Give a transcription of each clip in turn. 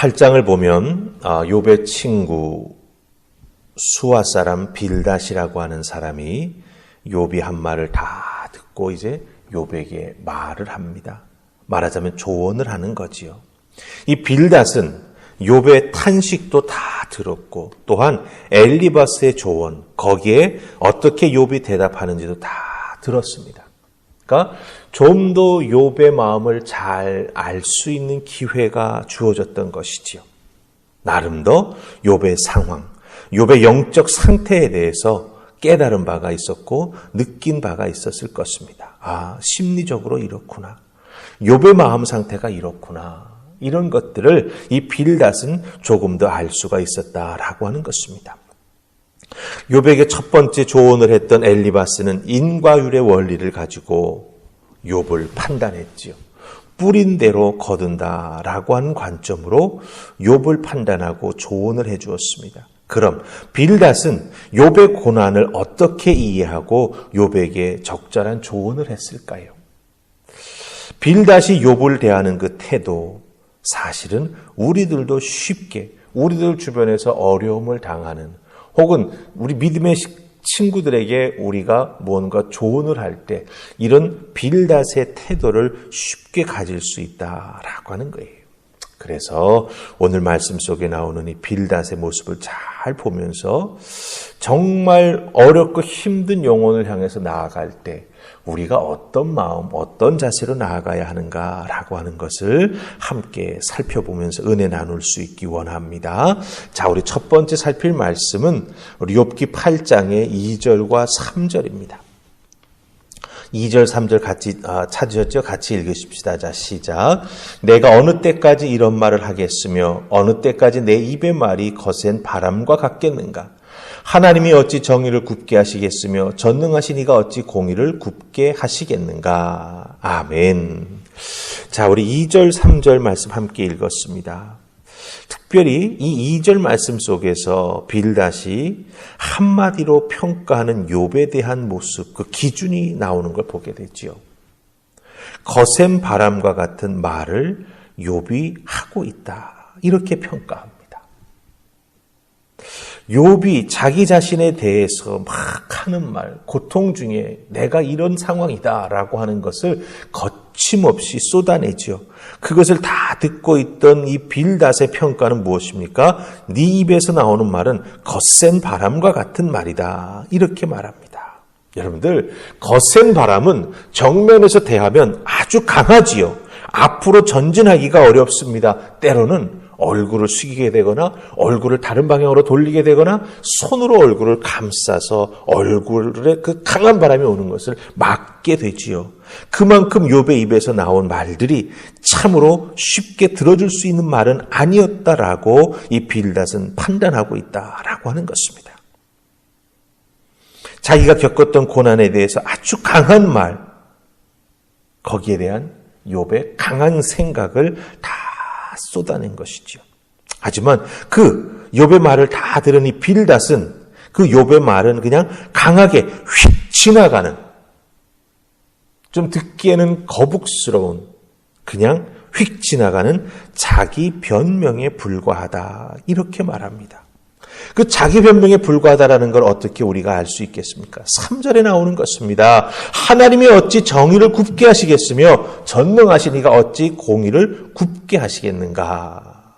8장을 보면 욥의 친구 수아 사람 빌닷이라고 하는 사람이 욥이 한 말을 다 듣고 이제 욥에게 말을 합니다. 말하자면 조언을 하는 거지요. 이 빌닷은 욥의 탄식도 다 들었고 또한 엘리바스의 조언, 거기에 어떻게 욥이 대답하는지도 다 들었습니다. 그러니까 좀 더 욥의 마음을 잘 알 수 있는 기회가 주어졌던 것이지요. 나름 더 욥의 상황, 욥의 영적 상태에 대해서 깨달은 바가 있었고 느낀 바가 있었을 것입니다. 아, 심리적으로 이렇구나. 욥의 마음 상태가 이렇구나. 이런 것들을 이 빌닷은 조금 더 알 수가 있었다라고 하는 것입니다. 욥에게 첫 번째 조언을 했던 엘리바스는 인과율의 원리를 가지고 욥을 판단했지요. 뿌린 대로 거둔다라고 하는 관점으로 욥을 판단하고 조언을 해 주었습니다. 그럼 빌닷은 욥의 고난을 어떻게 이해하고 욥에게 적절한 조언을 했을까요? 빌닷이 욥을 대하는 그 태도, 사실은 우리들도 쉽게 우리들 주변에서 어려움을 당하는 혹은 우리 믿음의 친구들에게 우리가 뭔가 조언을 할 때 이런 빌닷의 태도를 쉽게 가질 수 있다라고 하는 거예요. 그래서 오늘 말씀 속에 나오는 이 빌닷의 모습을 잘 보면서 정말 어렵고 힘든 영혼을 향해서 나아갈 때 우리가 어떤 마음, 어떤 자세로 나아가야 하는가라고 하는 것을 함께 살펴보면서 은혜 나눌 수 있기 원합니다. 자, 우리 첫 번째 살필 말씀은 우리 욥기 8장의 2절과 3절입니다. 2절, 3절 같이 찾으셨죠? 같이 읽으십시다. 자, 시작. 내가 어느 때까지 이런 말을 하겠으며 어느 때까지 내 입의 말이 거센 바람과 같겠는가? 하나님이 어찌 정의를 굽게 하시겠으며 전능하신 이가 어찌 공의를 굽게 하시겠는가? 아멘. 자, 우리 2절, 3절 말씀 함께 읽었습니다. 특별히 이 2절 말씀 속에서 빌닷이 한마디로 평가하는 욥에 대한 모습, 그 기준이 나오는 걸 보게 되지요. 거센 바람과 같은 말을 욥이 하고 있다. 이렇게 평가합니다. 욥이 자기 자신에 대해서 막 하는 말, 고통 중에 내가 이런 상황이다라고 하는 것을 거침없이 쏟아내죠. 그것을 다 듣고 있던 이 빌닷의 평가는 무엇입니까? 네 입에서 나오는 말은 거센 바람과 같은 말이다. 이렇게 말합니다. 여러분들, 거센 바람은 정면에서 대하면 아주 강하지요. 앞으로 전진하기가 어렵습니다. 때로는 얼굴을 숙이게 되거나 얼굴을 다른 방향으로 돌리게 되거나 손으로 얼굴을 감싸서 얼굴에 그 강한 바람이 오는 것을 막게 되지요. 그만큼 욥의 입에서 나온 말들이 참으로 쉽게 들어줄 수 있는 말은 아니었다라고 이 빌닷은 판단하고 있다라고 하는 것입니다. 자기가 겪었던 고난에 대해서 아주 강한 말, 거기에 대한 욥의 강한 생각을 다 쏟아낸 것이죠. 하지만 그 욥의 말을 다 들은 이 빌닷은 그 욥의 말은 그냥 강하게 휙 지나가는, 좀 듣기에는 거북스러운, 그냥 휙 지나가는 자기 변명에 불과하다. 이렇게 말합니다. 그 자기 변명에 불과하다라는 걸 어떻게 우리가 알 수 있겠습니까? 3절에 나오는 것입니다. 하나님이 어찌 정의를 굽게 하시겠으며 전능하신 이가 어찌 공의를 굽게 하시겠는가?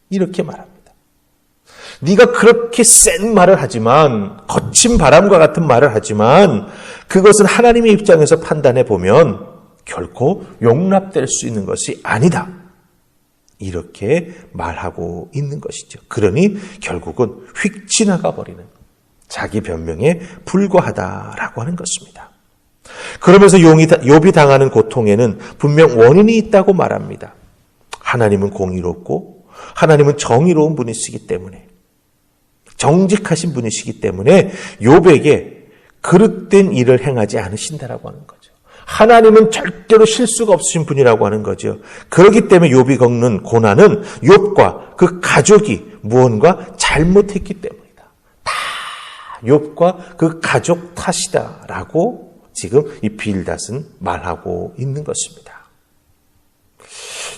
이렇게 말합니다. 네가 그렇게 센 말을 하지만, 거친 바람과 같은 말을 하지만 그것은 하나님의 입장에서 판단해 보면 결코 용납될 수 있는 것이 아니다. 이렇게 말하고 있는 것이죠. 그러니 결국은 휙 지나가 버리는 자기 변명에 불과하다라고 하는 것입니다. 그러면서 욥이 당하는 고통에는 분명 원인이 있다고 말합니다. 하나님은 공의롭고 하나님은 정의로운 분이시기 때문에, 정직하신 분이시기 때문에 욥에게 그릇된 일을 행하지 않으신다라고 하는 거죠. 하나님은 절대로 실수가 없으신 분이라고 하는 거죠. 그렇기 때문에 욥이 겪는 고난은 욥과 그 가족이 무언가 잘못했기 때문이다. 다 욥과 그 가족 탓이다라고 지금 이 빌닷은 말하고 있는 것입니다.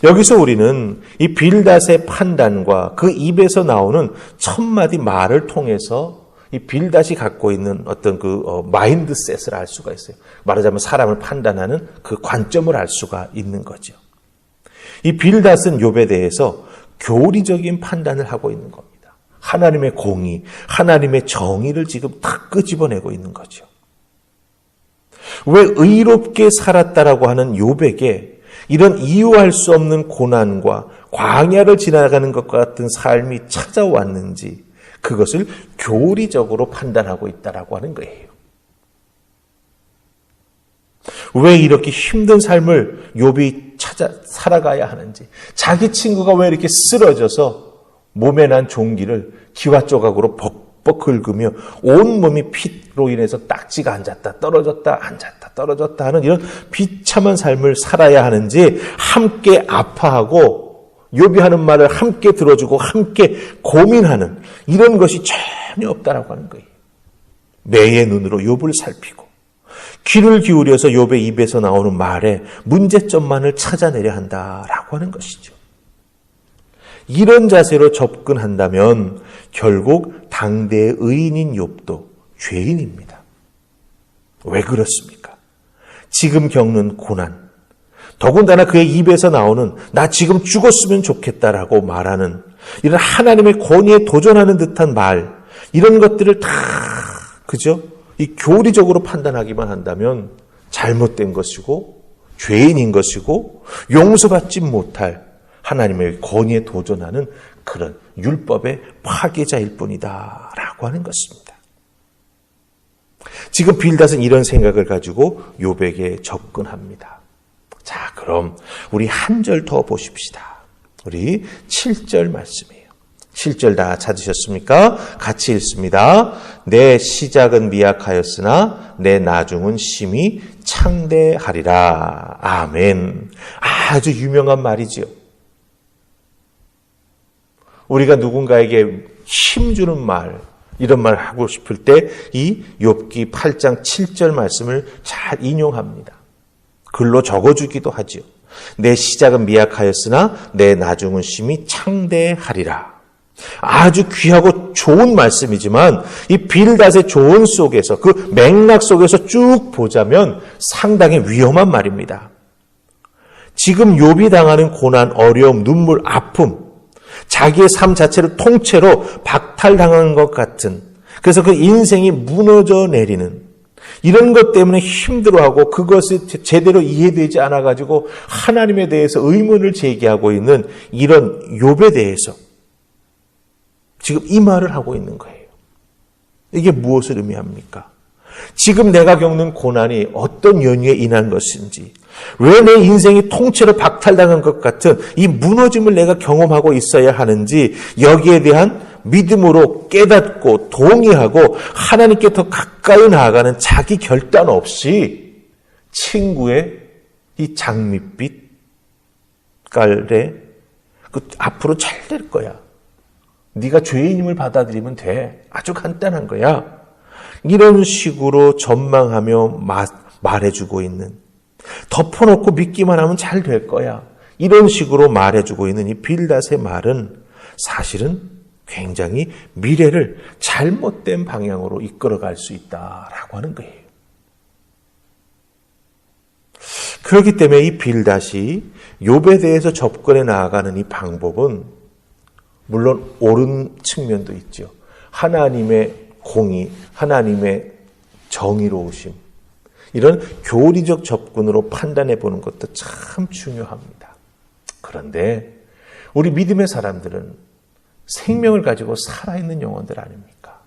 여기서 우리는 이 빌닷의 판단과 그 입에서 나오는 첫 마디 말을 통해서 이 빌닷이 갖고 있는 어떤 그 마인드셋을 알 수가 있어요. 말하자면 사람을 판단하는 그 관점을 알 수가 있는 거죠. 이 빌닷은 욥에 대해서 교리적인 판단을 하고 있는 겁니다. 하나님의 공의, 하나님의 정의를 지금 다 끄집어내고 있는 거죠. 왜 의롭게 살았다라고 하는 욥에게 이런 이유할 수 없는 고난과 광야를 지나가는 것과 같은 삶이 찾아왔는지 그것을 교리적으로 판단하고 있다라고 하는 거예요. 왜 이렇게 힘든 삶을 욥이 살아가야 하는지, 자기 친구가 왜 이렇게 쓰러져서 몸에 난 종기를 기와 조각으로 벅벅 긁으며 온몸이 피로 인해서 딱지가 앉았다 떨어졌다 앉았다 떨어졌다 하는 이런 비참한 삶을 살아야 하는지 함께 아파하고 욥이 하는 말을 함께 들어주고 함께 고민하는 이런 것이 전혀 없다라고 하는 거예요. 매의 눈으로 욥을 살피고 귀를 기울여서 욥의 입에서 나오는 말에 문제점만을 찾아내려 한다라고 하는 것이죠. 이런 자세로 접근한다면 결국 당대의 의인인 욥도 죄인입니다. 왜 그렇습니까? 지금 겪는 고난, 더군다나 그의 입에서 나오는 나 지금 죽었으면 좋겠다라고 말하는 이런 하나님의 권위에 도전하는 듯한 말, 이런 것들을 다 그죠? 이 교리적으로 판단하기만 한다면 잘못된 것이고 죄인인 것이고 용서받지 못할 하나님의 권위에 도전하는 그런 율법의 파괴자일 뿐이다 라고 하는 것입니다. 지금 빌닷은 이런 생각을 가지고 욥에게 접근합니다. 자, 그럼 우리 한 절 더 보십시다. 우리 7절 말씀이에요. 7절 다 찾으셨습니까? 같이 읽습니다. 내 시작은 미약하였으나 내 나중은 심히 창대하리라. 아멘. 아주 유명한 말이지요. 우리가 누군가에게 힘주는 말, 이런 말 하고 싶을 때 이 욥기 8장 7절 말씀을 잘 인용합니다. 글로 적어주기도 하지요. 내 시작은 미약하였으나 내 나중은 심히 창대하리라. 아주 귀하고 좋은 말씀이지만 이 빌닷의 조언 속에서 그 맥락 속에서 쭉 보자면 상당히 위험한 말입니다. 지금 욥이 당하는 고난, 어려움, 눈물, 아픔, 자기의 삶 자체를 통째로 박탈당한 것 같은, 그래서 그 인생이 무너져 내리는 이런 것 때문에 힘들어하고 그것이 제대로 이해되지 않아가지고 하나님에 대해서 의문을 제기하고 있는 이런 욥에 대해서 지금 이 말을 하고 있는 거예요. 이게 무엇을 의미합니까? 지금 내가 겪는 고난이 어떤 연유에 인한 것인지, 왜 내 인생이 통째로 박탈당한 것 같은 이 무너짐을 내가 경험하고 있어야 하는지, 여기에 대한 믿음으로 깨닫고 동의하고 하나님께 더 가까이 나아가는 자기 결단 없이 친구의 이 장밋빛 깔에 앞으로 잘 될 거야. 네가 죄인임을 받아들이면 돼. 아주 간단한 거야. 이런 식으로 전망하며 말해주고 있는, 덮어놓고 믿기만 하면 잘 될 거야. 이런 식으로 말해주고 있는 이 빌닷의 말은 사실은 굉장히 미래를 잘못된 방향으로 이끌어갈 수 있다라고 하는 거예요. 그렇기 때문에 이 빌닷이 욥에 대해서 접근해 나아가는 이 방법은 물론 옳은 측면도 있죠. 하나님의 공의, 하나님의 정의로우심, 이런 교리적 접근으로 판단해 보는 것도 참 중요합니다. 그런데 우리 믿음의 사람들은 생명을 가지고 살아있는 영혼들 아닙니까?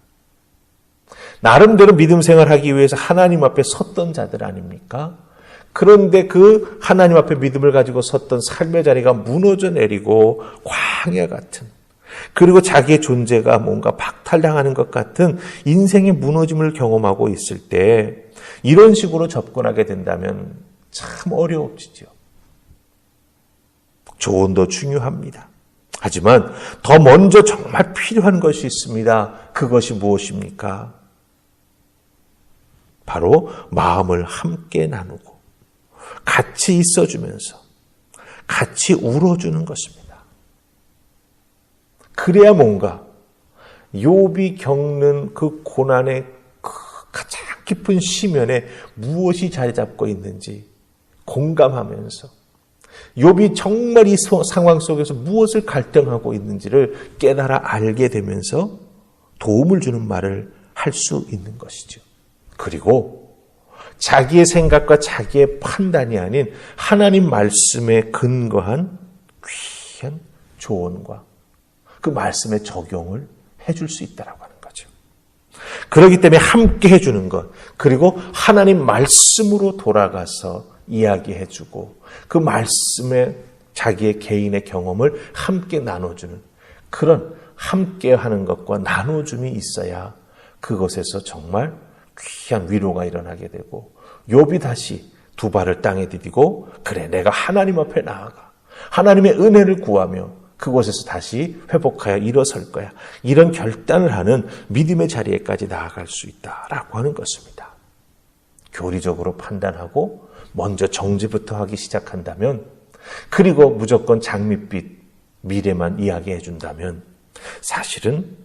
나름대로 믿음 생활하기 위해서 하나님 앞에 섰던 자들 아닙니까? 그런데 그 하나님 앞에 믿음을 가지고 섰던 삶의 자리가 무너져 내리고 광야 같은, 그리고 자기의 존재가 뭔가 박탈당하는 것 같은 인생의 무너짐을 경험하고 있을 때 이런 식으로 접근하게 된다면 참 어려워지죠. 조언도 중요합니다. 하지만 더 먼저 정말 필요한 것이 있습니다. 그것이 무엇입니까? 바로 마음을 함께 나누고 같이 있어주면서 같이 울어주는 것입니다. 그래야 뭔가 욥이 겪는 그 고난의 그 가장 깊은 시면에 무엇이 자리 잡고 있는지 공감하면서 욥이 정말 이 상황 속에서 무엇을 갈등하고 있는지를 깨달아 알게 되면서 도움을 주는 말을 할 수 있는 것이죠. 그리고 자기의 생각과 자기의 판단이 아닌 하나님 말씀에 근거한 귀한 조언과 그 말씀의 적용을 해줄 수 있다라고 하는 거죠. 그렇기 때문에 함께 해주는 것, 그리고 하나님 말씀으로 돌아가서 이야기해주고 그 말씀에 자기의 개인의 경험을 함께 나눠주는 그런 함께 하는 것과 나눠줌이 있어야 그것에서 정말 귀한 위로가 일어나게 되고 욥이 다시 두 발을 땅에 디디고 그래 내가 하나님 앞에 나아가 하나님의 은혜를 구하며 그곳에서 다시 회복하여 일어설 거야. 이런 결단을 하는 믿음의 자리에까지 나아갈 수 있다라고 하는 것입니다. 교리적으로 판단하고 먼저 정죄부터 하기 시작한다면 그리고 무조건 장밋빛 미래만 이야기해 준다면 사실은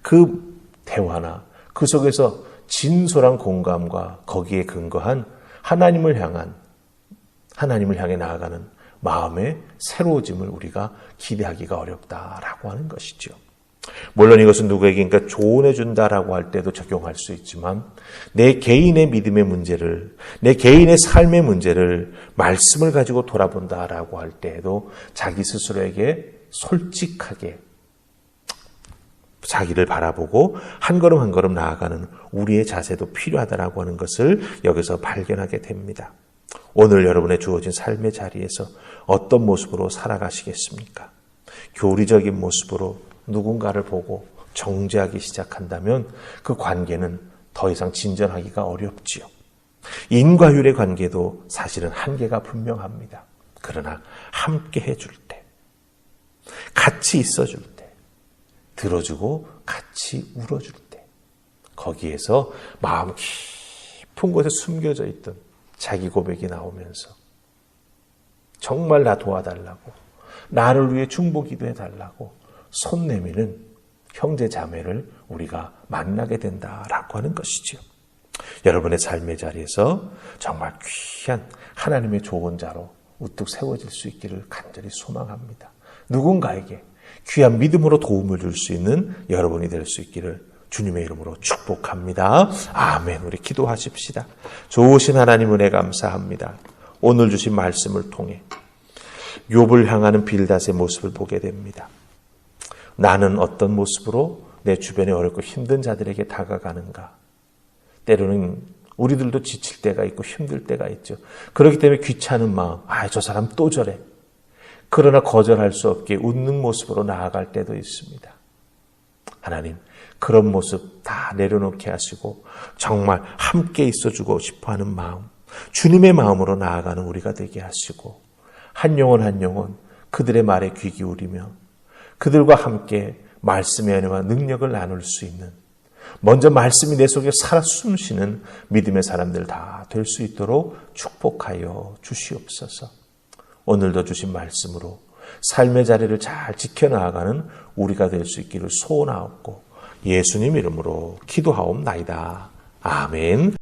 그 대화나 그 속에서 진솔한 공감과 거기에 근거한 하나님을 향해 나아가는 마음의 새로워짐을 우리가 기대하기가 어렵다라고 하는 것이죠. 물론 이것은 누구에게 조언해 준다라고 할 때도 적용할 수 있지만 내 개인의 믿음의 문제를, 내 개인의 삶의 문제를 말씀을 가지고 돌아본다라고 할 때에도 자기 스스로에게 솔직하게 자기를 바라보고 한 걸음 한 걸음 나아가는 우리의 자세도 필요하다라고 하는 것을 여기서 발견하게 됩니다. 오늘 여러분의 주어진 삶의 자리에서 어떤 모습으로 살아가시겠습니까? 교리적인 모습으로 누군가를 보고 정죄하기 시작한다면 그 관계는 더 이상 진전하기가 어렵지요. 인과율의 관계도 사실은 한계가 분명합니다. 그러나 함께 해줄 때, 같이 있어줄 때, 들어주고 같이 울어줄 때, 거기에서 마음 깊은 곳에 숨겨져 있던 자기 고백이 나오면서 정말 나 도와달라고, 나를 위해 중보 기도해달라고 손 내미는 형제 자매를 우리가 만나게 된다라고 하는 것이죠. 여러분의 삶의 자리에서 정말 귀한 하나님의 조언자로 우뚝 세워질 수 있기를 간절히 소망합니다. 누군가에게 귀한 믿음으로 도움을 줄 수 있는 여러분이 될 수 있기를 주님의 이름으로 축복합니다. 아멘. 우리 기도하십시다. 좋으신 하나님 은혜 감사합니다. 오늘 주신 말씀을 통해 욥을 향하는 빌닷의 모습을 보게 됩니다. 나는 어떤 모습으로 내 주변에 어렵고 힘든 자들에게 다가가는가? 때로는 우리들도 지칠 때가 있고 힘들 때가 있죠. 그렇기 때문에 귀찮은 마음, 저 사람 또 저래. 그러나 거절할 수 없게 웃는 모습으로 나아갈 때도 있습니다. 하나님, 그런 모습 다 내려놓게 하시고 정말 함께 있어주고 싶어하는 마음, 주님의 마음으로 나아가는 우리가 되게 하시고 한 영혼 한 영혼 그들의 말에 귀 기울이며 그들과 함께 말씀의 은혜와 능력을 나눌 수 있는, 먼저 말씀이 내 속에 살아 숨쉬는 믿음의 사람들 다 될 수 있도록 축복하여 주시옵소서. 오늘도 주신 말씀으로 삶의 자리를 잘 지켜나가는 우리가 될 수 있기를 소원하옵고 예수님 이름으로 기도하옵나이다. 아멘.